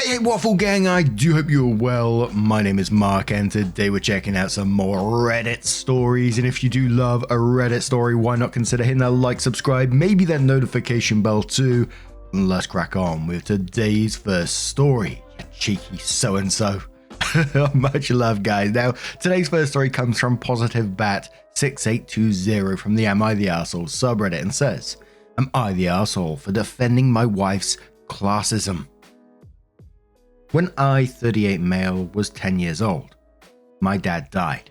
Hey Waffle Gang, I do hope you're well. My name is Mark and today we're checking out some more Reddit stories, and if you do love a Reddit story, why not consider hitting that like, subscribe, maybe that notification bell too. And let's crack on with today's first story. You cheeky so-and-so. Much love, guys. Now, today's first story comes from Positive Bat 6820 from the Am I the Arsehole subreddit and says, Am I the arsehole for defending my wife's classism? When I, 38 male, was 10 years old, my dad died.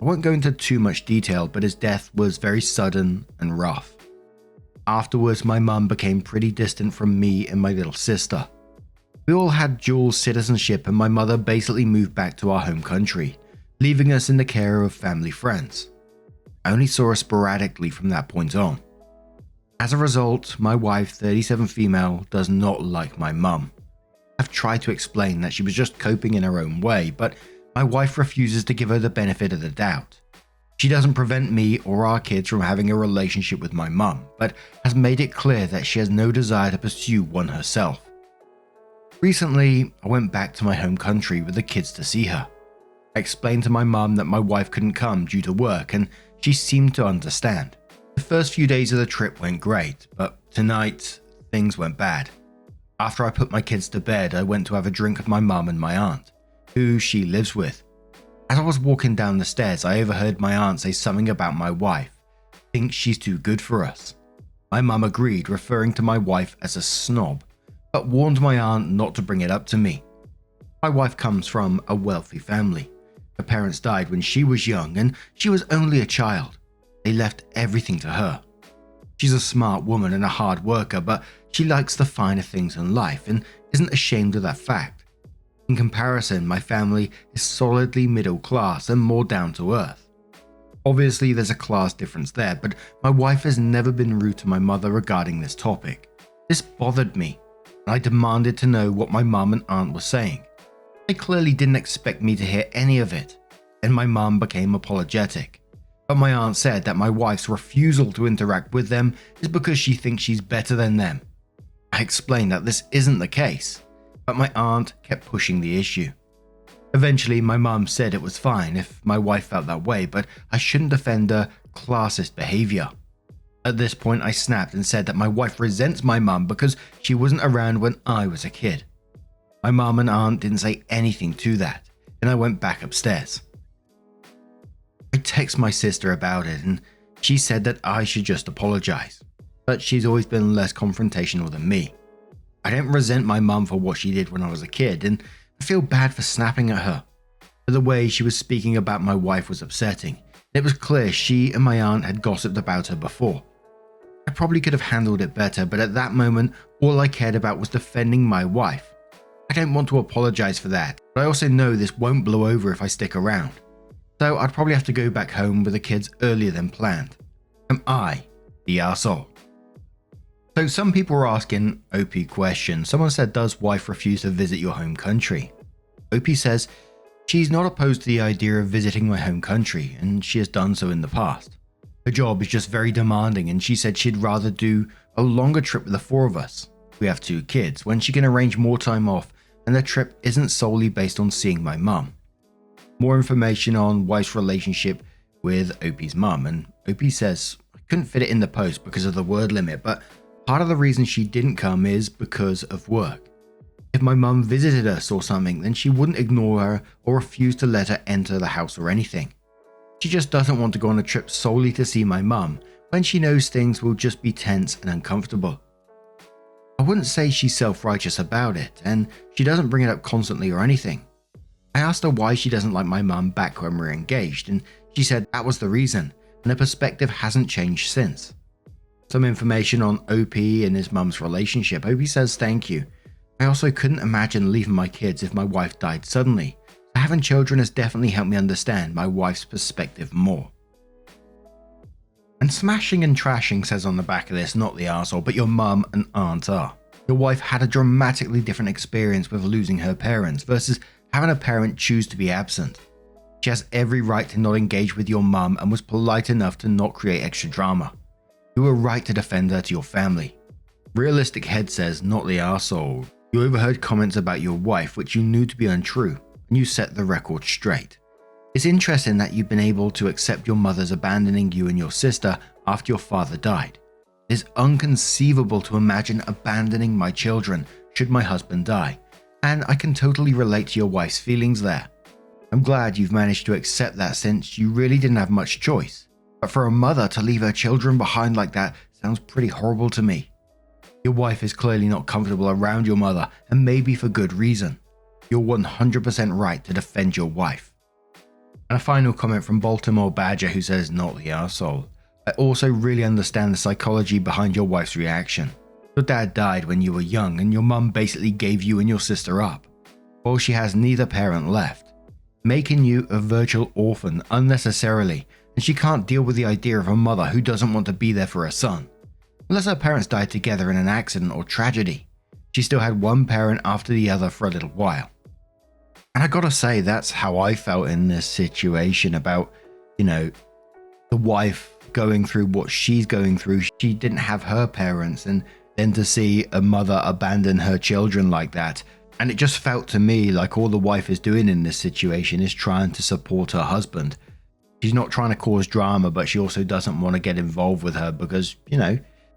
I won't go into too much detail, but his death was very sudden and rough. Afterwards, my mum became pretty distant from me and my little sister. We all had dual citizenship and my mother basically moved back to our home country, leaving us in the care of family friends. I only saw her sporadically from that point on. As a result, my wife, 37 female, does not like my mum. I've tried to explain that she was just coping in her own way, but my wife refuses to give her the benefit of the doubt. She doesn't prevent me or our kids from having a relationship with my mum, but has made it clear that she has no desire to pursue one herself. Recently, I went back to my home country with the kids to see her. I explained to my mum that my wife couldn't come due to work, and she seemed to understand. The first few days of the trip went great, but tonight, things went bad. After I put my kids to bed, I went to have a drink with my mum and my aunt, who she lives with. As I was walking down the stairs, I overheard my aunt say something about my wife. Thinks she's too good for us. My mum agreed, referring to my wife as a snob, but warned my aunt not to bring it up to me. My wife comes from a wealthy family. Her parents died when she was young and she was only a child. They left everything to her. She's a smart woman and a hard worker, but she likes the finer things in life and isn't ashamed of that fact. In comparison, my family is solidly middle class and more down to earth. Obviously, there's a class difference there, but my wife has never been rude to my mother regarding this topic. This bothered me, and I demanded to know what my mum and aunt were saying. They clearly didn't expect me to hear any of it, and my mum became apologetic. But my aunt said that my wife's refusal to interact with them is because she thinks she's better than them. I explained that this isn't the case, but my aunt kept pushing the issue. Eventually, my mum said it was fine if my wife felt that way, but I shouldn't defend her classist behavior. At this point, I snapped and said that my wife resents my mum because she wasn't around when I was a kid. My mum and aunt didn't say anything to that, and I went back upstairs. I texted my sister about it and she said that I should just apologize, but she's always been less confrontational than me. I don't resent my mum for what she did when I was a kid, and I feel bad for snapping at her. But the way she was speaking about my wife was upsetting. It was clear she and my aunt had gossiped about her before. I probably could have handled it better, but at that moment, all I cared about was defending my wife. I don't want to apologize for that, but I also know this won't blow over if I stick around. So I'd probably have to go back home with the kids earlier than planned. Am I the arsehole? So some people were asking OP questions. Someone said, does wife refuse to visit your home country? OP says, she's not opposed to the idea of visiting my home country, and she has done so in the past. Her job is just very demanding, and she said she'd rather do a longer trip with the four of us. We have 2 kids, when she can arrange more time off, and the trip isn't solely based on seeing my mum. More information on wife's relationship with OP's mum, and OP says, I couldn't fit it in the post because of the word limit, but part of the reason she didn't come is because of work. If my mum visited us or something, then she wouldn't ignore her or refuse to let her enter the house or anything. She just doesn't want to go on a trip solely to see my mum when she knows things will just be tense and uncomfortable. I wouldn't say she's self-righteous about it, and she doesn't bring it up constantly or anything. I asked her why she doesn't like my mum back when we were engaged, and she said that was the reason, and her perspective hasn't changed since. Some information on OP and his mum's relationship. OP says thank you. I also couldn't imagine leaving my kids if my wife died suddenly. So having children has definitely helped me understand my wife's perspective more. And smashing and trashing says on the back of this, not the arsehole, but your mum and aunt are. Your wife had a dramatically different experience with losing her parents versus having a parent choose to be absent. She has every right to not engage with your mum and was polite enough to not create extra drama. You were right to defend her to your family. Realistic Head says, not the arsehole. You overheard comments about your wife which you knew to be untrue, and you set the record straight. It's interesting that you've been able to accept your mother's abandoning you and your sister after your father died. It is inconceivable to imagine abandoning my children should my husband die, and I can totally relate to your wife's feelings there. I'm glad you've managed to accept that since you really didn't have much choice. But for a mother to leave her children behind like that sounds pretty horrible to me. Your wife is clearly not comfortable around your mother, and maybe for good reason. You're 100% right to defend your wife. And a final comment from Baltimore Badger who says, "Not the arsehole. I also really understand the psychology behind your wife's reaction. Your dad died when you were young and your mum basically gave you and your sister up. Well, she has neither parent left, making you a virtual orphan unnecessarily, and she can't deal with the idea of a mother who doesn't want to be there for her son. Unless her parents died together in an accident or tragedy, she still had one parent after the other for a little while." And I gotta say, that's how I felt in this situation about, the wife going through what she's going through. She didn't have her parents, and then to see a mother abandon her children like that. And it just felt to me like all the wife is doing in this situation is trying to support her husband. She's not trying to cause drama, but she also doesn't want to get involved with her because,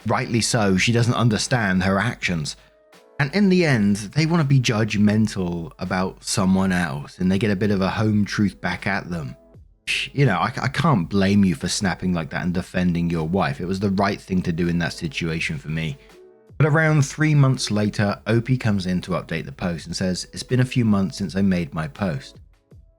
rightly so, she doesn't understand her actions. And in the end, they want to be judgmental about someone else and they get a bit of a home truth back at them. I can't blame you for snapping like that and defending your wife. It was the right thing to do in that situation for me. But around 3 months later, Opie comes in to update the post and says, "It's been a few months since I made my post.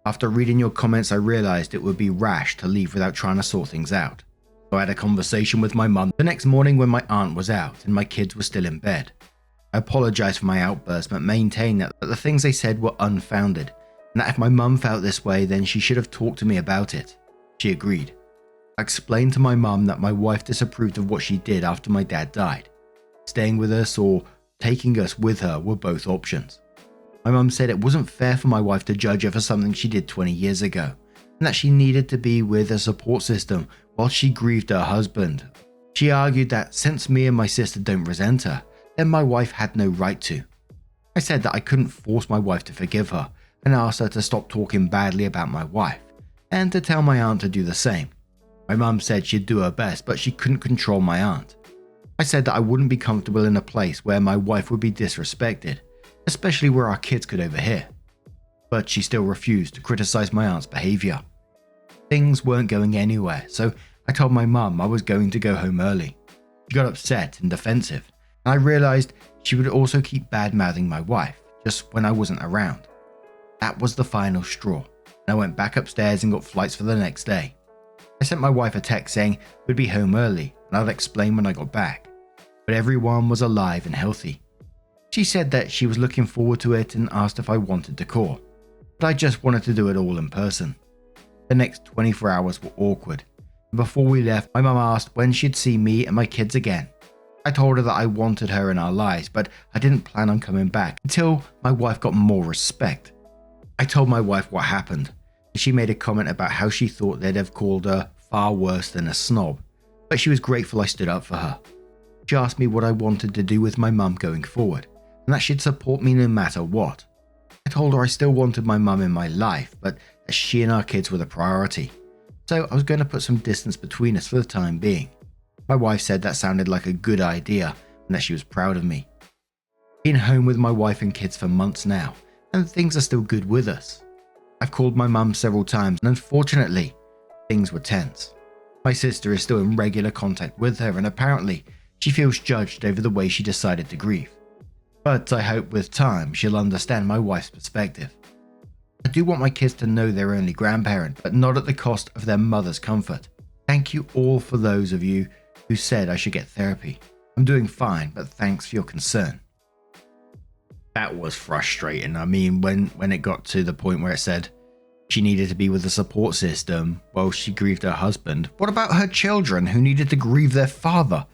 After reading your comments, I realized it would be rash to leave without trying to sort things out. So I had a conversation with my mum the next morning when my aunt was out and my kids were still in bed. I apologized for my outburst but maintained that the things they said were unfounded and that if my mum felt this way then she should have talked to me about it. She agreed. I explained to my mum that my wife disapproved of what she did after my dad died. Staying with us or taking us with her were both options. My mum said it wasn't fair for my wife to judge her for something she did 20 years ago and that she needed to be with a support system while she grieved her husband. She argued that since me and my sister don't resent her, then my wife had no right to. I said that I couldn't force my wife to forgive her and asked her to stop talking badly about my wife and to tell my aunt to do the same. My mum said she'd do her best, but she couldn't control my aunt. I said that I wouldn't be comfortable in a place where my wife would be disrespected, especially where our kids could overhear. But she still refused to criticize my aunt's behavior. Things weren't going anywhere, so I told my mum I was going to go home early. She got upset and defensive, and I realized she would also keep bad-mouthing my wife, just when I wasn't around. That was the final straw, and I went back upstairs and got flights for the next day. I sent my wife a text saying we'd be home early, and I'd explain when I got back. But everyone was alive and healthy. She said that she was looking forward to it and asked if I wanted to call, but I just wanted to do it all in person. The next 24 hours were awkward. Before we left, my mum asked when she'd see me and my kids again. I told her that I wanted her in our lives, but I didn't plan on coming back until my wife got more respect. I told my wife what happened, and she made a comment about how she thought they'd have called her far worse than a snob, but she was grateful I stood up for her. She asked me what I wanted to do with my mum going forward, and that she'd support me no matter what. I told her I still wanted my mum in my life, but that she and our kids were the priority. So I was going to put some distance between us for the time being. My wife said that sounded like a good idea and that she was proud of me. Been home with my wife and kids for months now, and things are still good with us. I've called my mum several times and unfortunately, things were tense. My sister is still in regular contact with her and apparently she feels judged over the way she decided to grieve. But I hope with time she'll understand my wife's perspective. I do want my kids to know their only grandparent, but not at the cost of their mother's comfort. Thank you all for those of you who said I should get therapy. I'm doing fine, but thanks for your concern. That was frustrating. I mean, when it got to the point where it said she needed to be with a support system while she grieved her husband, what about her children who needed to grieve their father?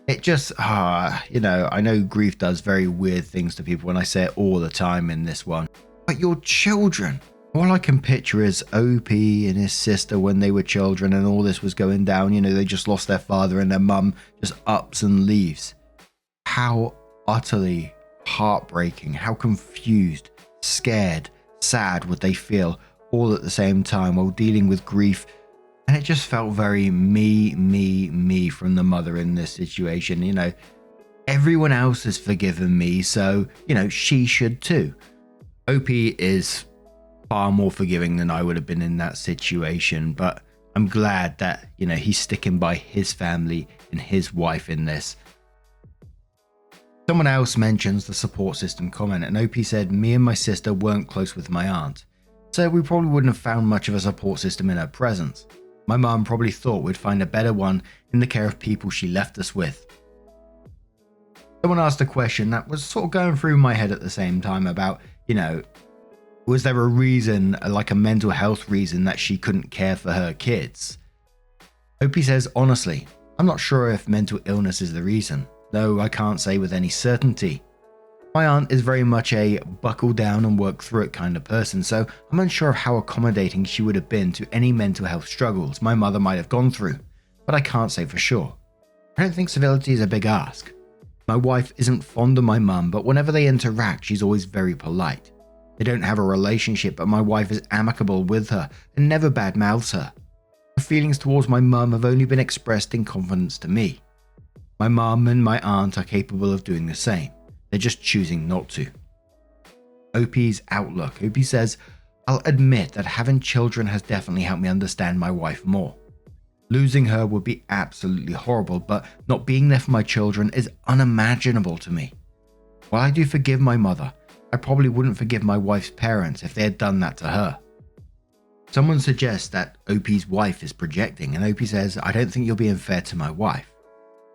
It just, I know grief does very weird things to people and I say it all the time in this one. But your children, all I can picture is Opie and his sister when they were children and all this was going down. They just lost their father and their mum just ups and leaves. How utterly heartbreaking. How confused, scared, sad would they feel all at the same time while dealing with grief. And it just felt very me from the mother in this situation. You know, everyone else has forgiven me, so, you know, she should too. OP is far more forgiving than I would have been in that situation, but I'm glad that, you know, he's sticking by his family and his wife in this. Someone else mentions the support system comment, and OP said, me and my sister weren't close with my aunt, so we probably wouldn't have found much of a support system in her presence. My mum probably thought we'd find a better one in the care of people she left us with. Someone asked a question that was sort of going through my head at the same time about, you know, was there a reason, like a mental health reason, that she couldn't care for her kids? OP says, honestly, I'm not sure if mental illness is the reason, though I can't say with any certainty. My aunt is very much a buckle down and work through it kind of person, so I'm unsure of how accommodating she would have been to any mental health struggles my mother might have gone through, but I can't say for sure. I don't think civility is a big ask. My wife isn't fond of my mum, but whenever they interact, she's always very polite. They don't have a relationship, but my wife is amicable with her and never badmouths her. Her feelings towards my mum have only been expressed in confidence to me. My mum and my aunt are capable of doing the same. They're just choosing not to. OP's outlook. OP says, I'll admit that having children has definitely helped me understand my wife more. Losing her would be absolutely horrible, but not being there for my children is unimaginable to me. While I do forgive my mother, I probably wouldn't forgive my wife's parents if they had done that to her. Someone suggests that OP's wife is projecting, and OP says, I don't think you're being fair to my wife.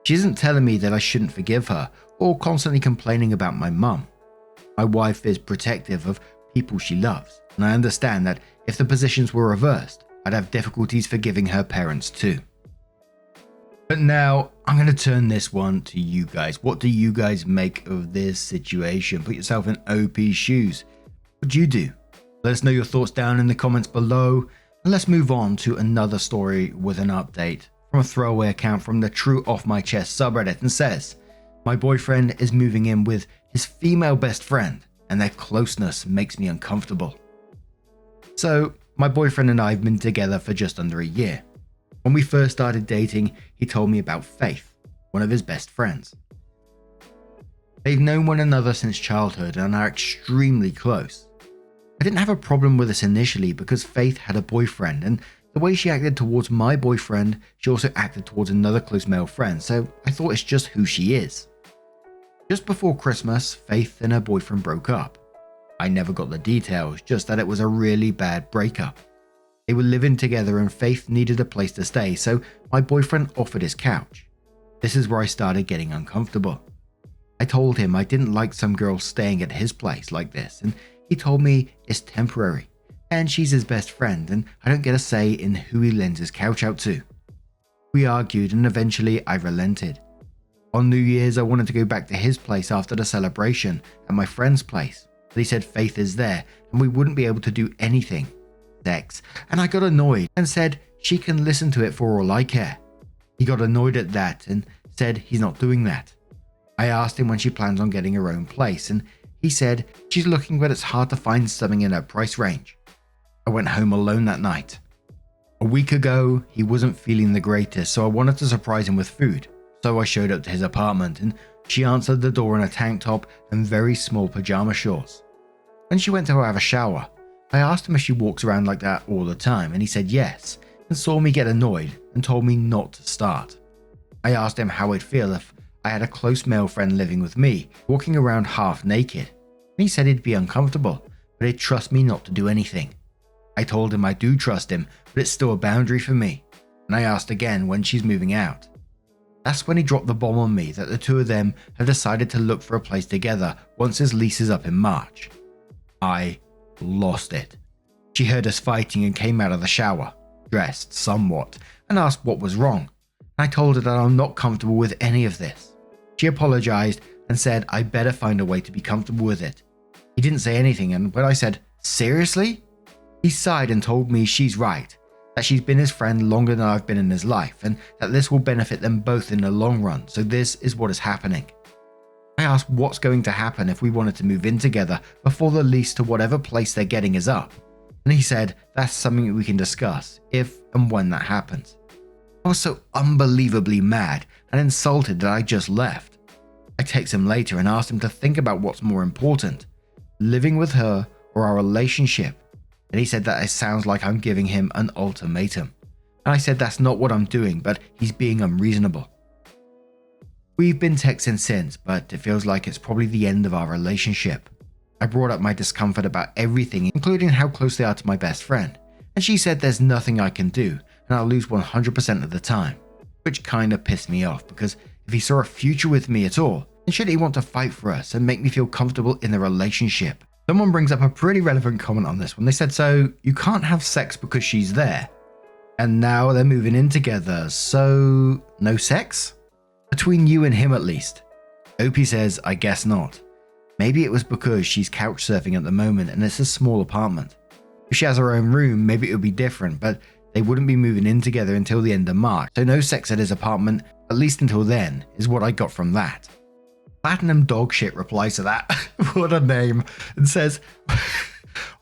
She isn't telling me that I shouldn't forgive her or constantly complaining about my mum. My wife is protective of people she loves, and I understand that if the positions were reversed, I'd have difficulties forgiving her parents too. But now, I'm going to turn this one to you guys. What do you guys make of this situation? Put yourself in OP's shoes. What do you do? Let us know your thoughts down in the comments below. And let's move on to another story with an update from a throwaway account from the True Off My Chest subreddit, and says, my boyfriend is moving in with his female best friend and their closeness makes me uncomfortable. So, my boyfriend and I have been together for just under a year. When we first started dating, he told me about Faith, one of his best friends. They've known one another since childhood and are extremely close. I didn't have a problem with this initially because Faith had a boyfriend, and the way she acted towards my boyfriend, she also acted towards another close male friend, so I thought it's just who she is. Just before Christmas, Faith and her boyfriend broke up. I never got the details, just that it was a really bad breakup. They were living together and Faith needed a place to stay, so my boyfriend offered his couch. This is where I started getting uncomfortable. I told him I didn't like some girl staying at his place like this, and he told me it's temporary, and she's his best friend, and I don't get a say in who he lends his couch out to. We argued, and eventually I relented. On New Year's, I wanted to go back to his place after the celebration at my friend's place, but he said Faith is there, and we wouldn't be able to do anything. Sex, and I got annoyed and said she can listen to it for all I care. He got annoyed at that and said he's not doing that. I asked him when she plans on getting her own place, and he said she's looking, but it's hard to find something in her price range. I went home alone that night. A week ago, he wasn't feeling the greatest, so I wanted to surprise him with food. So I showed up to his apartment, and she answered the door in a tank top and very small pajama shorts. When she went to have a shower, I asked him if she walks around like that all the time, and he said yes, and saw me get annoyed and told me not to start. I asked him how I'd feel if I had a close male friend living with me, walking around half naked, and he said he'd be uncomfortable, but he'd trust me not to do anything. I told him I do trust him, but it's still a boundary for me, and I asked again when she's moving out. That's when he dropped the bomb on me that the two of them have decided to look for a place together once his lease is up in March. I lost it. She heard us fighting and came out of the shower, dressed somewhat, and asked what was wrong. I told her that I'm not comfortable with any of this. She apologized and said I better find a way to be comfortable with it. He didn't say anything, and when I said, seriously? He sighed and told me she's right, that she's been his friend longer than I've been in his life, and that this will benefit them both in the long run, so this is what is happening. I asked what's going to happen if we wanted to move in together before the lease to whatever place they're getting is up. And he said that's something we can discuss if and when that happens. I was so unbelievably mad and insulted that I just left. I texted him later and asked him to think about what's more important, living with her or our relationship. And he said that it sounds like I'm giving him an ultimatum. And I said that's not what I'm doing, but he's being unreasonable. We've been texting since, but it feels like it's probably the end of our relationship. I brought up my discomfort about everything, including how close they are to my best friend, and she said there's nothing I can do and I'll lose 100% of the time, which kinda pissed me off because if he saw a future with me at all, then should he want to fight for us and make me feel comfortable in the relationship? Someone brings up a pretty relevant comment on this one. They said, so you can't have sex because she's there, and now they're moving in together, so no sex? Between you and him at least. Opie says, I guess not. Maybe it was because she's couch surfing at the moment and it's a small apartment. If she has her own room, maybe it would be different, but they wouldn't be moving in together until the end of March, so no sex at his apartment, at least until then, is what I got from that. Platinum Dogshit replies to that, what a name, and says,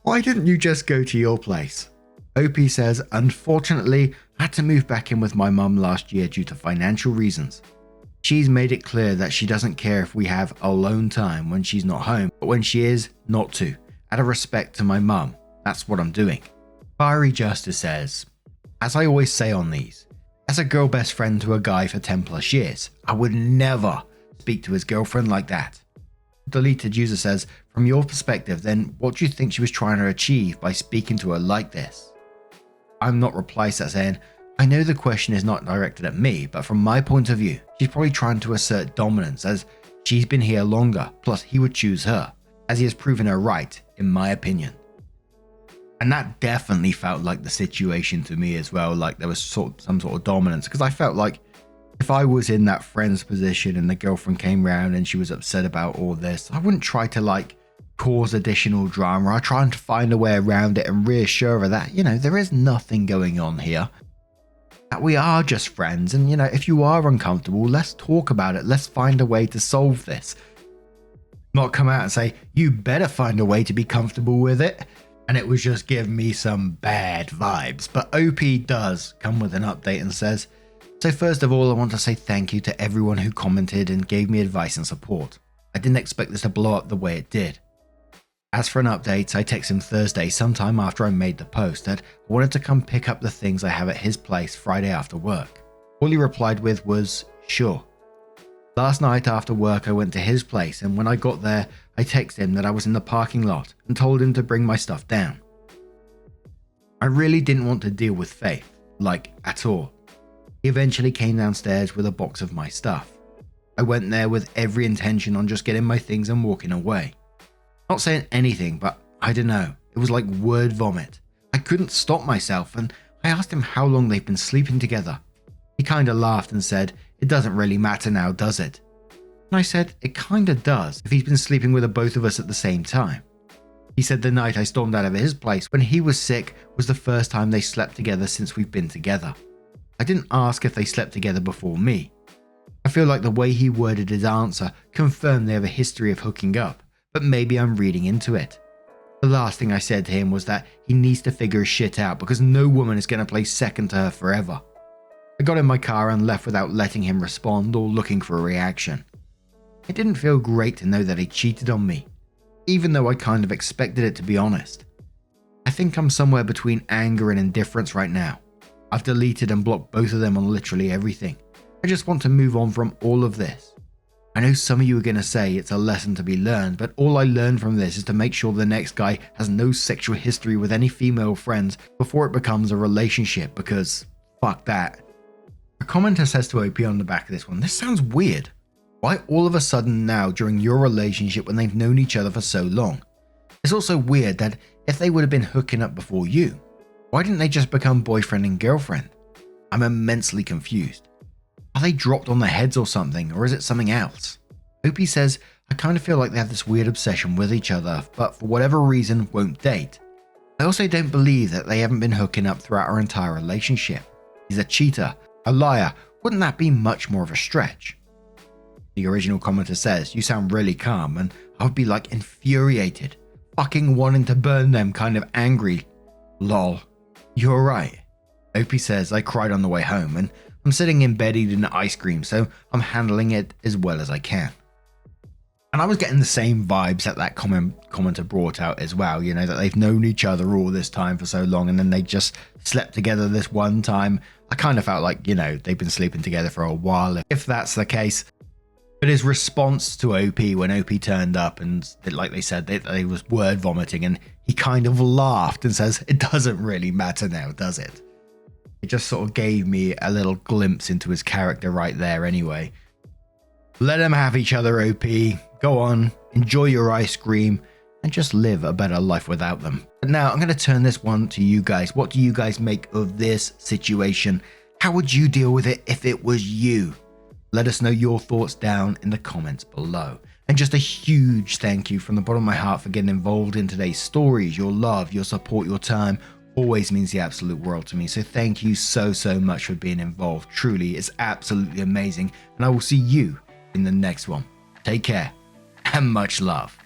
why didn't you just go to your place? Opie says, unfortunately, I had to move back in with my mum last year due to financial reasons. She's made it clear that she doesn't care if we have alone time when she's not home, but when she is, not to. Out of respect to my mum, that's what I'm doing. Fiery Justice says, as I always say on these, as a girl best friend to a guy for 10 plus years, I would never speak to his girlfriend like that. Deleted user says, from your perspective, then what do you think she was trying to achieve by speaking to her like this? I'm not replies that saying, I know the question is not directed at me, but from my point of view, she's probably trying to assert dominance as she's been here longer, plus he would choose her, as he has proven her right, in my opinion. And that definitely felt like the situation to me as well, like there was some sort of dominance, because I felt like if I was in that friend's position and the girlfriend came round and she was upset about all this, I wouldn't try to cause additional drama. I'd try and find a way around it and reassure her that, there is nothing going on here. That we are just friends, and if you are uncomfortable, let's talk about it. Let's find a way to solve this. Not come out and say, you better find a way to be comfortable with it. And it was just give me some bad vibes. But OP does come with an update and says, so first of all, I want to say thank you to everyone who commented and gave me advice and support. I didn't expect this to blow up the way it did. As for an update, I texted him Thursday sometime after I made the post that I wanted to come pick up the things I have at his place Friday after work. All he replied with was, sure. Last night after work I went to his place, and when I got there I texted him that I was in the parking lot and told him to bring my stuff down. I really didn't want to deal with Faith, at all. He eventually came downstairs with a box of my stuff. I went there with every intention on just getting my things and walking away. Not saying anything, but I don't know, it was like word vomit. I couldn't stop myself, and I asked him how long they've been sleeping together. He kinda laughed and said, it doesn't really matter now, does it? And I said, it kinda does, if he's been sleeping with the both of us at the same time. He said the night I stormed out of his place when he was sick was the first time they slept together since we've been together. I didn't ask if they slept together before me. I feel like the way he worded his answer confirmed they have a history of hooking up, but maybe I'm reading into it. The last thing I said to him was that he needs to figure his shit out because no woman is going to play second to her forever. I got in my car and left without letting him respond or looking for a reaction. It didn't feel great to know that he cheated on me, even though I kind of expected it, to be honest. I think I'm somewhere between anger and indifference right now. I've deleted and blocked both of them on literally everything. I just want to move on from all of this. I know some of you are going to say it's a lesson to be learned, but all I learned from this is to make sure the next guy has no sexual history with any female friends before it becomes a relationship, because fuck that. A commenter says to OP on the back of this one, this sounds weird. Why all of a sudden now during your relationship when they've known each other for so long? It's also weird that if they would have been hooking up before you, why didn't they just become boyfriend and girlfriend? I'm immensely confused. Are they dropped on their heads or something, or is it something else? Opie says, I kind of feel like they have this weird obsession with each other, but for whatever reason won't date. I also don't believe that they haven't been hooking up throughout our entire relationship. He's a cheater, a liar, wouldn't that be much more of a stretch? The original commenter says, "You sound really calm," and I would be like infuriated, fucking wanting to burn them, kind of angry. Lol. You're right. OP says, "I cried on the way home, and I'm sitting in bed eating ice cream, so I'm handling it as well as I can." And I was getting the same vibes that commenter brought out as well, you know, that they've known each other all this time for so long, and then they just slept together this one time. I kind of felt like, you know, they've been sleeping together for a while, if that's the case. But his response to OP when OP turned up and, like they said, they was word vomiting, and he kind of laughed and says, "It doesn't really matter now, does it?" It just sort of gave me a little glimpse into his character right there anyway. Let them have each other, OP. Go on, enjoy your ice cream, and just live a better life without them. But now I'm going to turn this one to you guys. What do you guys make of this situation? How would you deal with it if it was you? Let us know your thoughts down in the comments below. And just a huge thank you from the bottom of my heart for getting involved in today's stories. Your love, your support, your time always means the absolute world to me. So thank you so much for being involved. Truly, it's absolutely amazing. And I will see you in the next one. Take care and much love.